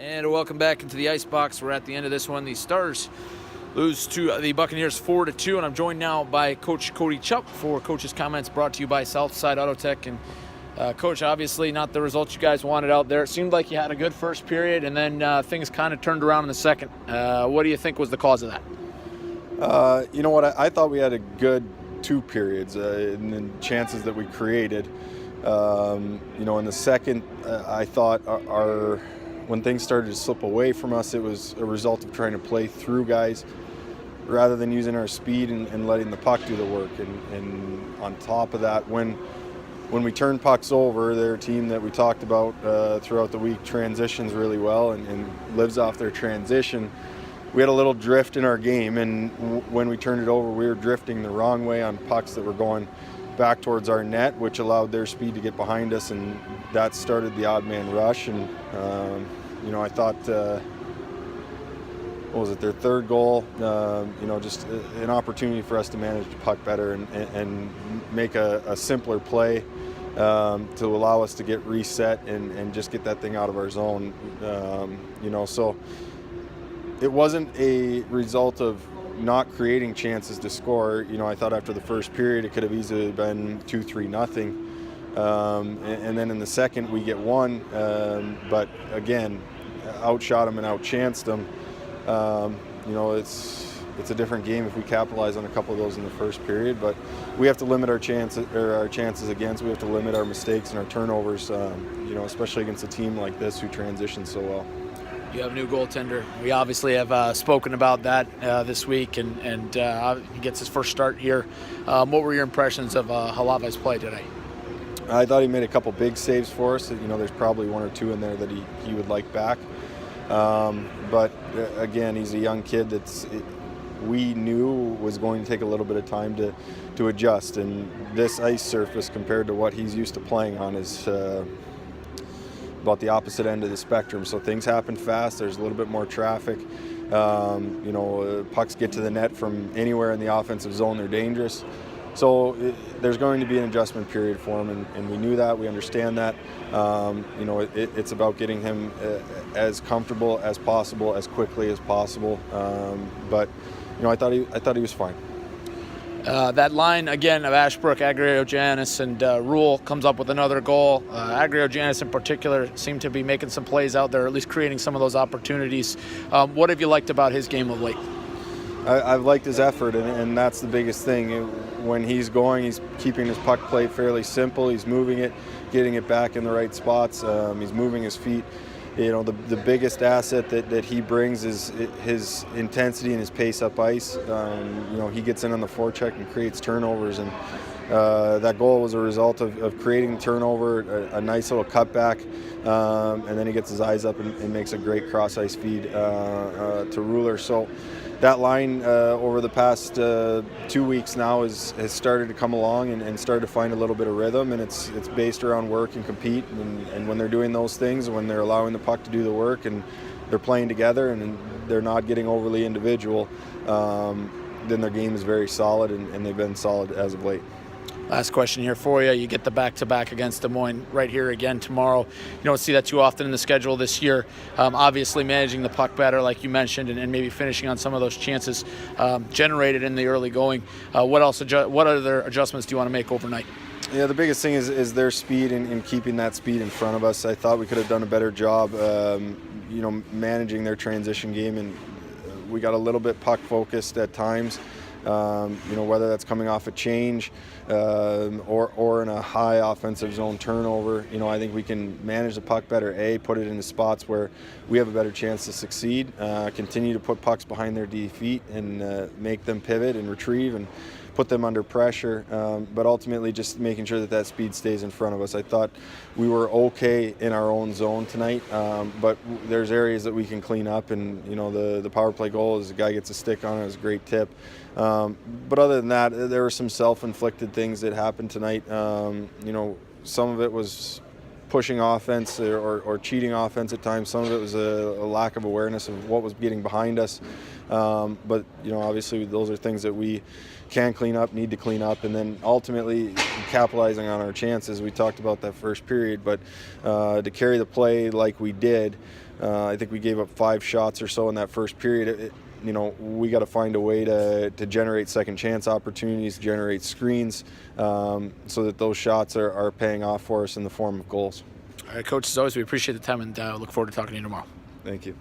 And welcome back into the Icebox. We're at the end of this one. The Stars lose to the Buccaneers 4-2, and I'm joined now by Coach Cody Chupp for Coach's comments brought to you by Southside Auto Tech. And Coach, obviously not the results you guys wanted out there. It seemed like you had a good first period, and then things kind of turned around in the second. What do you think was the cause of that? You know what? I thought we had a good two periods in the chances that we created. In the second, I thought when things started to slip away from us, it was a result of trying to play through guys rather than using our speed and letting the puck do the work. And on top of that, when we turn pucks over, they're a team that we talked about throughout the week transitions really well and lives off their transition. We had a little drift in our game, and when we turned it over, we were drifting the wrong way on pucks that were going back towards our net, which allowed their speed to get behind us, and that started the odd man rush. And I thought, their third goal, just an opportunity for us to manage the puck better and make a simpler play to allow us to get reset and just get that thing out of our zone. So it wasn't a result of not creating chances to score. I thought after the first period it could have easily been 2-3 nothing. And then in the second we get one, but again, outshot them and outchanced them. It's a different game if we capitalize on a couple of those in the first period, but we have to limit our chances against. We have to limit our mistakes and our turnovers, especially against a team like this who transitions so well. You have a new goaltender. We obviously have spoken about that this week, and he gets his first start here. What were your impressions of Hlavaj's play today? I thought he made a couple big saves for us. There's probably one or two in there that he would like back. But again, he's a young kid we knew was going to take a little bit of time to adjust. And this ice surface compared to what he's used to playing on is about the opposite end of the spectrum. So things happen fast. There's a little bit more traffic. Pucks get to the net from anywhere in the offensive zone. They're dangerous. So there's going to be an adjustment period for him, and we knew that. We understand that. It's about getting him as comfortable as possible, as quickly as possible. But I thought he was fine. That line, again, of Ashbrook, Agriogianis, and Rule comes up with another goal. Agriogianis in particular seemed to be making some plays out there, at least creating some of those opportunities. What have you liked about his game of late? I've liked his effort, and that's the biggest thing. When he's going, he's keeping his puck play fairly simple. He's moving it, getting it back in the right spots. He's moving his feet. The biggest asset that he brings is his intensity and his pace up ice. He gets in on the forecheck and creates turnovers, and that goal was a result of creating turnover, a nice little cutback, and then he gets his eyes up and makes a great cross-ice feed to Ruler. So that line over the past 2 weeks now has started to come along and started to find a little bit of rhythm, and it's based around work and compete. And when they're doing those things, when they're allowing the puck to do the work and they're playing together and they're not getting overly individual, then their game is very solid, and they've been solid as of late. Last question here for you. You get the back-to-back against Des Moines right here again tomorrow. You don't see that too often in the schedule this year. Obviously managing the puck better, like you mentioned, and maybe finishing on some of those chances generated in the early going. What other adjustments do you want to make overnight? Yeah, the biggest thing is their speed and keeping that speed in front of us. I thought we could have done a better job, managing their transition game, and we got a little bit puck-focused at times. Whether that's coming off a change or in a high offensive zone turnover. I think we can manage the puck better, put it into spots where we have a better chance to succeed, continue to put pucks behind their D feet and make them pivot and retrieve and put them under pressure, but ultimately just making sure that speed stays in front of us. I thought we were okay in our own zone tonight, but there's areas that we can clean up, and the power play goal is the guy gets a stick on it. It was a great tip. But other than that, there were some self-inflicted things that happened tonight. Some of it was pushing offense or cheating offense at times. Some of it was a lack of awareness of what was getting behind us. But obviously those are things that we can clean up, need to clean up, and then ultimately capitalizing on our chances. We talked about that first period, but to carry the play like we did, I think we gave up 5 shots or so in that first period. We got to find a way to generate second chance opportunities, generate screens, so that those shots are paying off for us in the form of goals. All right, Coach, as always, we appreciate the time and look forward to talking to you tomorrow. Thank you.